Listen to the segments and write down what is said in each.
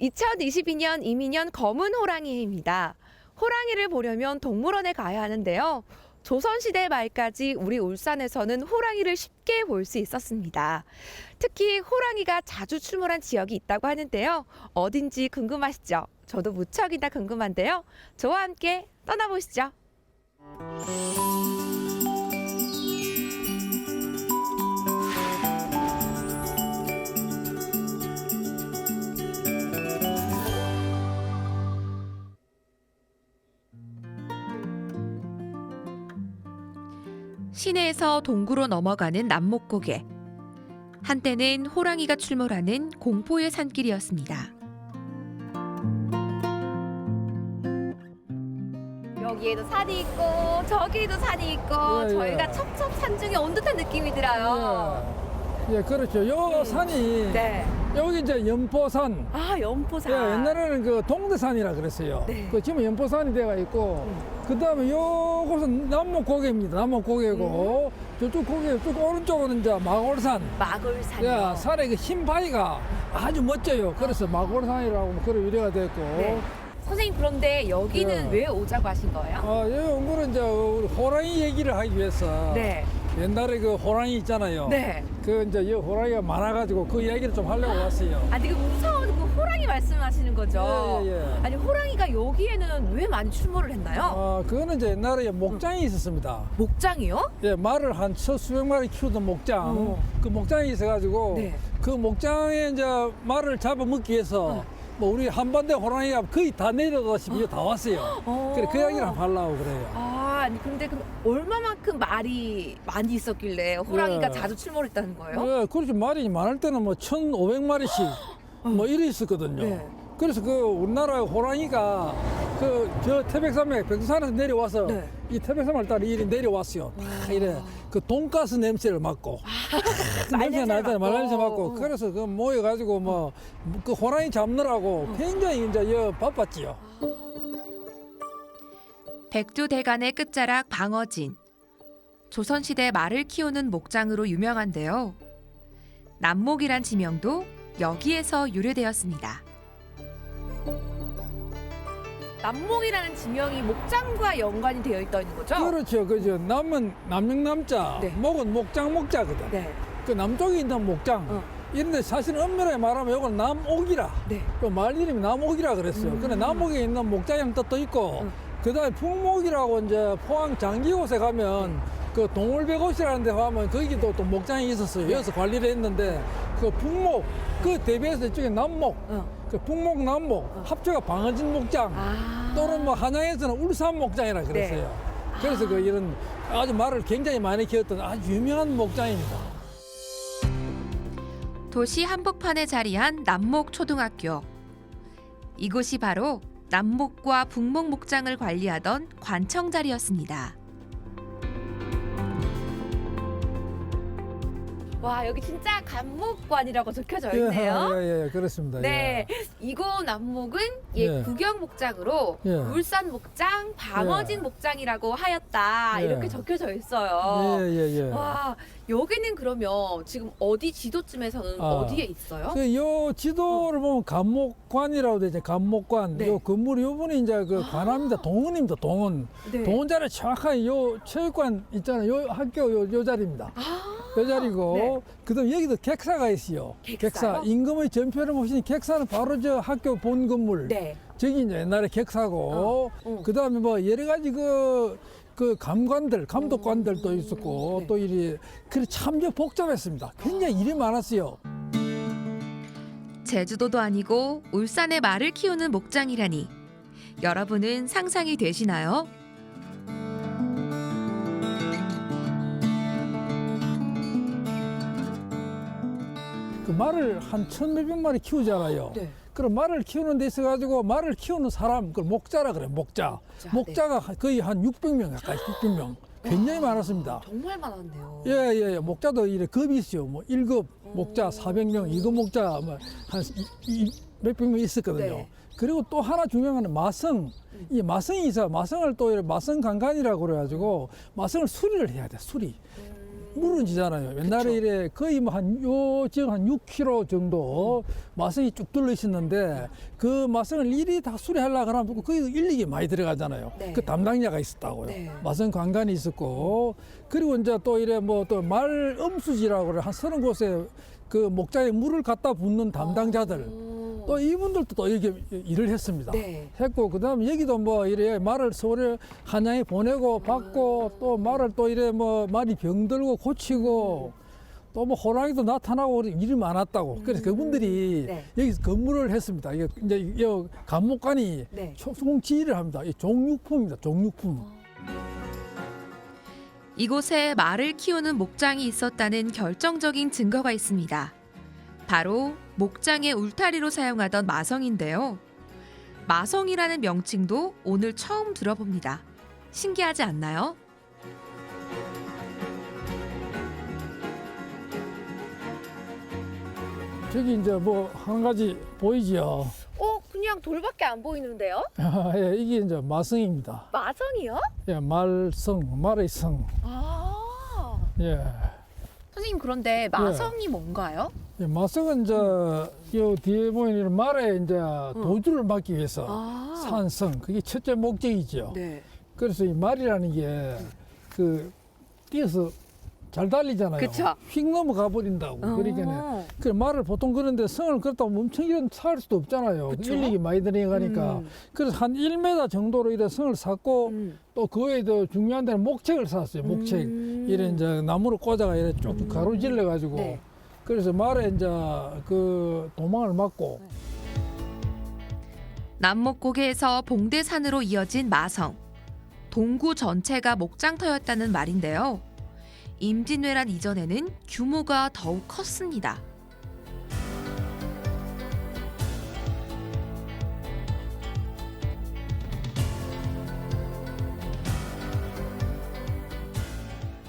2022년 이민년 검은 호랑이 해입니다. 호랑이를 보려면 동물원에 가야 하는데요. 조선시대 말까지 우리 울산에서는 호랑이를 쉽게 볼 수 있었습니다. 특히 호랑이가 자주 출몰한 지역이 있다고 하는데요. 어딘지 궁금하시죠? 저도 무척이나 궁금한데요. 저와 함께 떠나보시죠. 시내에서 동구로 넘어가는 남목고개. 한때는 호랑이가 출몰하는 공포의 산길이었습니다. 여기에도 산이 있고 저기에도 산이 있고 저희가 첩첩산중에 온 듯한 느낌이 들어요. 예, 그렇죠. 요 산이 네. 여기 이제 연포산. 아, 연포산. 예, 옛날에는 그 동대산이라 그랬어요. 네. 그 지금 연포산이 돼가 있고, 그 다음에 요곳은 남목고개입니다. 남목고개고, 저쪽 고개 쭉 오른쪽은 이제 마골산. 마골산이요. 예, 산의 그 흰 바위가 아주 멋져요. 그래서 마골산이라고 그런 유래가 됐고. 네. 선생님, 그런데 여기는 네. 왜 오자고 하신 거예요? 여기 온 거는 이제 우리 호랑이 얘기를 하기 위해서. 네. 옛날에 그 호랑이 있잖아요. 네. 그 이제 이 호랑이가 많아가지고 그 이야기를 좀 하려고 왔어요. 아니, 그 무서운 그 호랑이 말씀하시는 거죠? 예, 예, 예. 아니, 호랑이가 여기에는 왜 많이 출몰을 했나요? 그거는 이제 옛날에 목장이 있었습니다. 목장이요? 예, 말을 한 수백 마리 키우던 목장. 그 목장이 있어가지고 네. 그 목장에 이제 말을 잡아먹기 위해서 뭐 우리 한반도 호랑이가 거의 다 내려가시고 다 왔어요. 그래 그 이야기를 한번 하려고 그래요. 아니, 근데 그럼 얼마만큼 말이 많이 있었길래 호랑이가 예. 자주 출몰했다는 거예요? 예, 그렇지 말이 많을 때는 뭐 1,500마리씩 뭐 이래 있었거든요. 네. 그래서 그 우리나라 호랑이가 그 저 태백산맥 백두산에서 내려와서 네. 이 태백산을 따라 이리 내려왔어요. 다 이래 그 돈가스 냄새를 맡고 그 냄새 나잖아요. 말 냄새 맡고 그래서 그 모여가지고 뭐 그 호랑이 잡느라고 굉장히 이제 바빴지요. 백두대간의 끝자락 방어진. 조선시대 말을 키우는 목장으로 유명한데요. 남목이란 지명도 여기에서 유래되었습니다. 남목이라는 지명이 목장과 연관이 되어 있다는 거죠? 그렇죠. 그죠. 남은 남명남자, 네. 목은 목장목자거든. 네. 그 남쪽에 있는 목장. 이런데 사실 엄밀하게 말하면 이건 남옥이라. 네. 그 말 이름이 남옥이라 그랬어요. 근데 남옥에 있는 목장형 뜻도 있고, 그다음에 풍목이라고 이제 포항 장기곳에 가면 그 동울백옷이라는 데 가면 거기도 또 목장이 있었어요. 여기서 관리를 했는데 그 풍목, 그 대비해서 이쪽에 남목, 그 풍목 남목 합쳐가 방어진 목장 또는 뭐 한양에서는 울산 목장이라 그랬어요. 그래서 그 이런 아주 말을 굉장히 많이 키웠던 아주 유명한 목장입니다. 도시 한복판에 자리한 남목초등학교. 이곳이 바로 남목과 북목 목장을 관리하던 관청 자리였습니다. 와, 여기 진짜 관목관이라고 적혀져 있네요. 예, 그렇습니다. 네, 이곳 남목은 예. 구경 목장으로 예. 울산 목장, 방어진 목장이라고 하였다. 예. 이렇게 적혀져 있어요. 예. 와, 여기는 그러면 지금 어디 지도쯤에서는 어디에 있어요? 요 지도를 보면 감목관이라고 되죠. 감목관. 네. 요 건물 요 분이 이제 그 관합니다. 동원입니다. 동원. 네. 동원 자리 정확하게 요 체육관 있잖아요. 요 학교 요 자리입니다. 요 자리고 네. 그다음 여기도 객사가 있어요. 객사요? 임금의 전표를 보시니 객사는 바로 저 학교 본 건물. 네. 저기 이제 옛날에 객사고 그다음에 뭐 여러 가지 그 감관들, 감독관들도 있었고 네. 또 이리 그래 참 복잡했습니다. 굉장히 일이 많았어요. 제주도도 아니고 울산에 말을 키우는 목장이라니 여러분은 상상이 되시나요? 그 말을 한 1,몇백 마리 키우잖아요. 네. 그럼 말을 키우는 데 있어가지고 말을 키우는 사람, 그걸 목자라 그래, 목자. 목자가 거의 한 600명 가까이, 600명. 굉장히 많았습니다. 정말 많았네요. 예. 목자도 이래 급이 있어요. 뭐 1급 목자 400명, 2급 목자 뭐 한 몇백 명 있었거든요. 네. 그리고 또 하나 중요한 건 마성. 이 마성이 있어. 마성을 또 이래 마성 강간이라고 그래가지고 마성을 수리를 해야 돼, 수리. 무른지잖아요. 옛날에 그쵸. 이래 거의 뭐 지금 한 6kg 정도 마성이 쭉 들러 있었는데 그 마성을 일일이 다 수리하려고 하면 거의 일릭이 많이 들어가잖아요. 네. 그 담당자가 있었다고요. 네. 마성 관관이 있었고 그리고 이제 또 이래 뭐 또 말 엄수지라고 그래 한 30곳에 그 목장에 물을 갖다 붓는 담당자들 또 이분들도 또 이렇게 일을 했습니다. 네. 했고 그다음에 여기도 뭐 이래 말을 서울에 한양에 보내고 받고 또 말을 또 이래 뭐 말이 병들고 고치고 또 뭐 호랑이도 나타나고 일이 많았다고. 그래서 그분들이 네. 여기서 근무를 했습니다. 이게 이제 이 감목관이 네. 총지휘를 합니다. 이 종육품입니다. 종육품. 이곳에 말을 키우는 목장이 있었다는 결정적인 증거가 있습니다. 바로 목장의 울타리로 사용하던 마성인데요. 마성이라는 명칭도 오늘 처음 들어봅니다. 신기하지 않나요? 저기 이제 뭐 한 가지 보이지요. 그냥 돌밖에 안 보이는데요? 예, 이게 이제 마성입니다. 마성이요? 예, 말성, 말의 성. 아. 예. 선생님 그런데 마성이 뭔가요? 예, 마성은 이제 요 뒤에 보이는 말에 이제 도주를 막기 위해서 산성 그게 첫째 목적이죠. 네. 그래서 이 말이라는 게 그 뛰어서 잘 달리잖아요. 그쵸. 휙 넘어가 버린다고. 그러니까 그 말을 보통 그런데 성을 그렇다고 멈춰기는 살 수도 없잖아요. 그쵸. 인력이 많이 들어가니까. 그래서 한 1m 정도로 이래 성을 샀고 또 그 외에 더 중요한 데는 목책을 샀어요. 목책. 이래 이제 나무로 꽂아가 이래 쭉 가로질러 가지고. 네. 그래서 말에 이제 그 도망을 막고. 남목고개에서 봉대산으로 이어진 마성. 동구 전체가 목장터였다는 말인데요. 임진왜란 이전에는 규모가 더욱 컸습니다.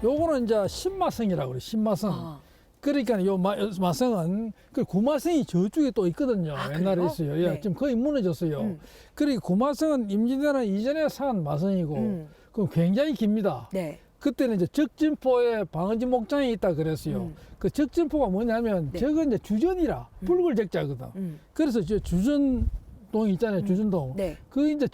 요거는 이제 신마성이라고 그래요. 신마성. 그러니까 요 마성은 그 구마성이 저쪽에 또 있거든요. 옛날에 그래요? 있어요. 예, 네. 지금 거의 무너졌어요. 그리고 구마성은 임진왜란 이전에 산 마성이고 그럼 굉장히 깁니다. 네. 그때는 이제 적진포에 방어지 목장이 있다 그랬어요. 그 적진포가 뭐냐면 네. 저건 이제 주전이라 붉을 적자거든. 그래서 저 주전동 있잖아요. 주전동. 네. 그 이제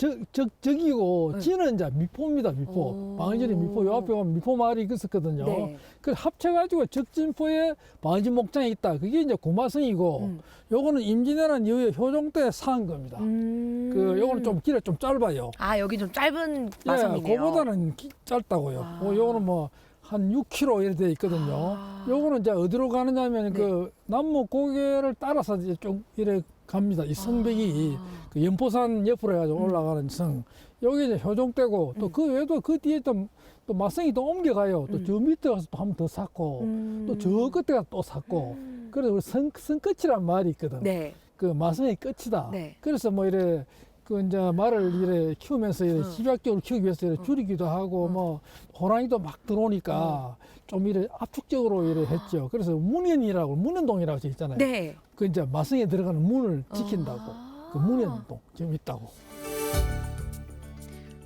적이고 지는 이제 미포입니다. 미포. 방어진이 미포. 요 앞에 보면 미포 마을이 있었거든요. 네. 그래서 합쳐가지고 적진포에 방어지 목장이 있다. 그게 이제 구마성이고 요거는 임진왜란 이후에 효종 때 산 겁니다. 그 요거는 좀 길이 좀 짧아요. 아 여기 좀 짧은 예, 마성이네요. 그거보다는 짧다고요. 요거는 뭐 한 6km 이렇게 돼 있거든요. 요거는 이제 어디로 가느냐면 그 남목 고개를 따라서 이제 쭉 이래 갑니다. 이 성벽이 그 연포산 옆으로 해가지고 올라가는 성. 여기 이제 효종 때고 또 그 외에도 그 뒤에 또 마성이 또 옮겨가요. 또 저 밑에 가서 또 한 번 더 쌓고 또 저 끝에 가서 또 쌓고. 그래서 우리 성 끝이란 말이 있거든. 네. 그 마성의 끝이다. 네. 그래서 뭐 이래 그 이제 말을 이래 키우면서 이래 집약적으로 키우기 위해서 이래 줄이기도 하고 뭐 호랑이도 막 들어오니까 좀 이래 압축적으로 이래 했죠. 그래서 문현이라고 문현동이라고 저 있잖아요. 네. 그 이제 마성에 들어가는 문을 지킨다고. 그 문현동 좀 있다고.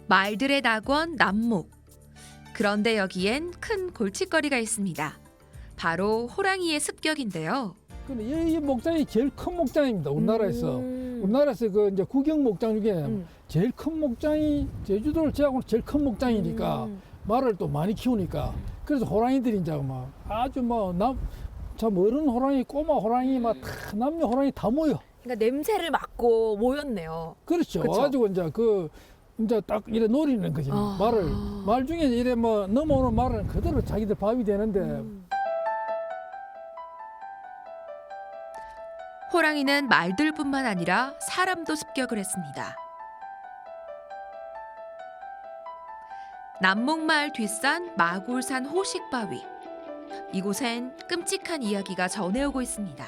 말들의 낙원 남목. 그런데 여기엔 큰 골칫거리가 있습니다. 바로 호랑이의 습격인데요. 근데 이 목장이 제일 큰 목장입니다. 우리나라에서. 우리나라에서 그 이제 국영 목장 중에 제일 큰 목장이 제주도를 제하고 제일 큰 목장이니까 말을 또 많이 키우니까 그래서 호랑이들이 이제 막 아주 참 어른 호랑이, 꼬마 호랑이 막 다 남녀 호랑이 다 모여. 그러니까 냄새를 맡고 모였네요. 그렇죠. 그쵸? 와가지고 이제 딱 이래 노리는 거지. 말 중에 이래 뭐 넘어오는 말은 그대로 자기들 밥이 되는데. 호랑이는 말들뿐만 아니라 사람도 습격을 했습니다. 남목마을 뒷산 마굴산 호식바위. 이곳엔 끔찍한 이야기가 전해오고 있습니다.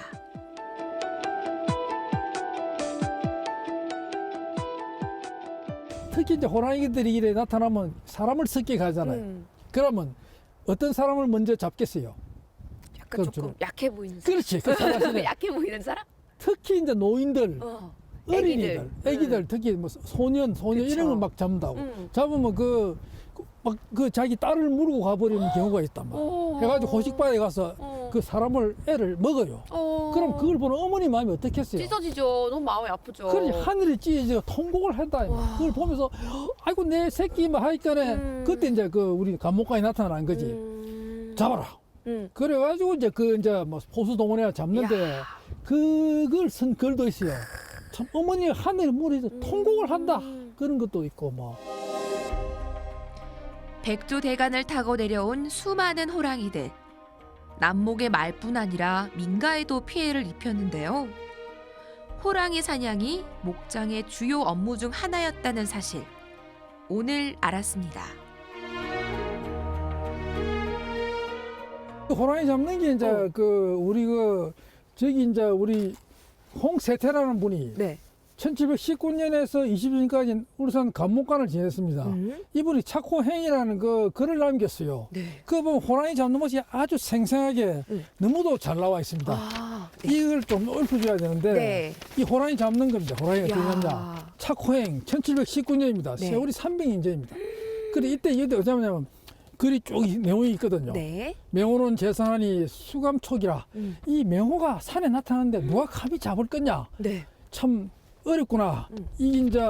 특히 이제 호랑이들이 이래 나타나면 사람을 습격하잖아요. 그러면 어떤 사람을 먼저 잡겠어요? 약간 그렇죠. 조금 약해 보이는 사람. 그렇지. 그 사람이 약해 보이는 사람? 특히 이제 노인들, 어린이들, 애기들. 특히 뭐 소년 그쵸. 이런 걸 막 잡는다고. 잡으면 그 막 그 자기 딸을 물고 가버리는 경우가 있단 말이야. 해가지고 호식바에 가서 그 사람을 애를 먹어요. 그럼 그걸 보는 어머니 마음이 어떻겠어요? 찢어지죠. 너무 마음이 아프죠. 그러니 하늘이 찢어져 통곡을 한다. 그걸 보면서 아이고 내 새끼 막 하니까네. 그때 이제 그 우리 감옥관이 나타난 거지. 잡아라. 그래가지고 이제 그 이제 뭐 포수동원에 잡는데 그걸 쓴 글도 있어요. 참 어머니 하늘 물에서 통곡을 한다. 그런 것도 있고 뭐. 백두대간을 타고 내려온 수많은 호랑이들. 남목의 말뿐 아니라 민가에도 피해를 입혔는데요. 호랑이 사냥이 목장의 주요 업무 중 하나였다는 사실. 오늘 알았습니다. 호랑이 잡는 게 이제 그 우리 그 저기 이제 우리 홍세태라는 분이 네. 1719년에서 20년까지 울산 감목관을 지냈습니다. 이분이 착호행이라는 그 글을 남겼어요. 네. 그거 보면 호랑이 잡는 것이 아주 생생하게 너무도 잘 나와 있습니다. 이걸 좀 읊어줘야 되는데 네. 이 호랑이 잡는 겁니다. 호랑이가 어떻게 야. 잡냐. 착호행 1719년입니다. 네. 세월이 300년전입니다. 근데 이때 이때 어쩌냐면 글이 쭉 내용이 있거든요. 네. 명호는 재산하니 수감촉이라. 이 명호가 산에 나타나는데 누가 감히 잡을 거냐. 네. 참 어렵구나. 이게 이제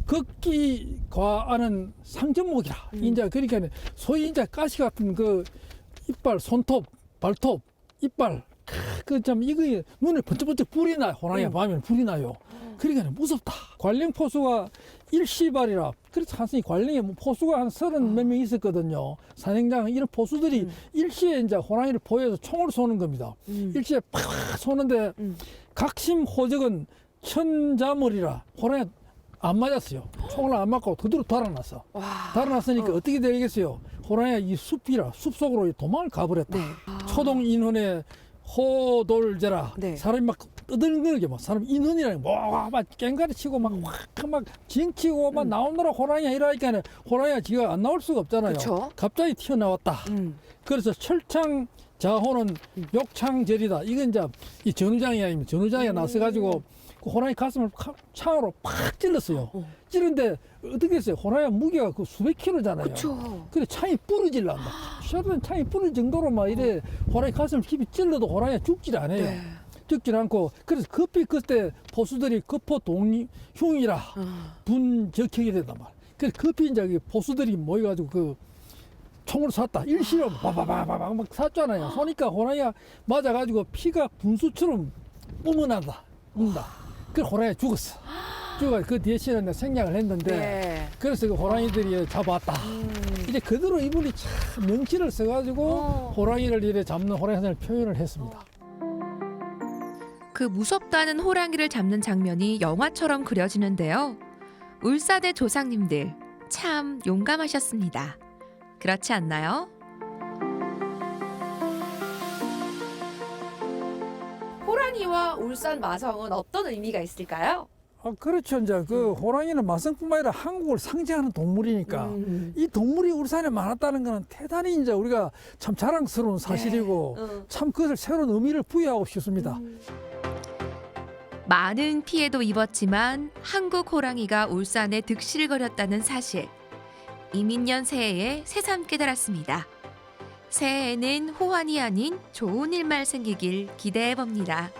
걷기 과하는 상점목이라. 이제 그러니까 소위 이제 가시 같은 그 이빨, 손톱, 발톱, 이빨. 그 참 이거 눈에 번쩍번쩍 불이 나요. 호랑이가 밤에는 불이 나요. 그러니까 무섭다. 관령 포수가 일시발이라. 그래서 한승이 관령에 뭐 포수가 한 30몇 명 있었거든요. 산행장 이런 포수들이 일시에 이제 호랑이를 보여서 총을 쏘는 겁니다. 일시에 팍 쏘는데 각심 호적은 천자물이라 호랑이가 안 맞았어요. 총을 안 맞고 그대로 달아났어. 달아났으니까 어떻게 되겠어요? 호랑이가 이 숲이라 숲속으로 도망을 가버렸다. 네. 초동 인헌의 호돌제라. 네. 사람이 막 떠들게 막 사람 인헌이라는 막 깽가리 치고 막 징치고 막 나오느라 호랑이가 이러니까 호랑이가 지가 안 나올 수가 없잖아요. 그쵸? 갑자기 튀어나왔다. 그래서 철창 자호는 욕창절이다. 이건 이제 이 전우장이 아닙니다. 전우장이 나서가지고 그 호랑이 가슴을 창으로 팍 찔렀어요. 찌른데 어떻게 했어요? 호랑이가 무게가 그 수백 킬로잖아요. 그쵸. 그래 창이 부러질란다. 셔든 창이 부러질 정도로 막 이래 호랑이 가슴을 깊이 찔러도 호랑이가 죽질 않아요. 네. 죽질 않고 그래서 급히 그때 포수들이 급포 동흉이라 분적형이 되단 말이야. 그래서 급히 이제 그 포수들이 모여가지고 그 총을 쐈다. 일시로 바바바바바 막 쐈잖아요. 쏘니까 호랑이가 맞아가지고 피가 분수처럼 뿜어난다. 그 호랑이가 죽었어. 죽어 그 뒤에 씨는 생략을 했는데 네. 그래서 그 호랑이들이 잡았다. 이제 그대로 이분이 참 명치를 써가지고 호랑이를 이래 잡는 호랑이 사냥을 표현을 했습니다. 그 무섭다는 호랑이를 잡는 장면이 영화처럼 그려지는데요. 울산의 조상님들 참 용감하셨습니다. 그렇지 않나요? 호랑이와 울산 마성은 어떤 의미가 있을까요? 그렇죠. 이제 그 호랑이는 마성뿐만 아니라 한국을 상징하는 동물이니까 이 동물이 울산에 많았다는 것은 대단히 이제 우리가 참 자랑스러운 사실이고 참 그것을 새로운 의미를 부여하고 싶습니다. 많은 피해도 입었지만 한국 호랑이가 울산에 득실거렸다는 사실. 이민년 새해에 새삼 깨달았습니다. 새해에는 호환이 아닌 좋은 일만 생기길 기대해봅니다.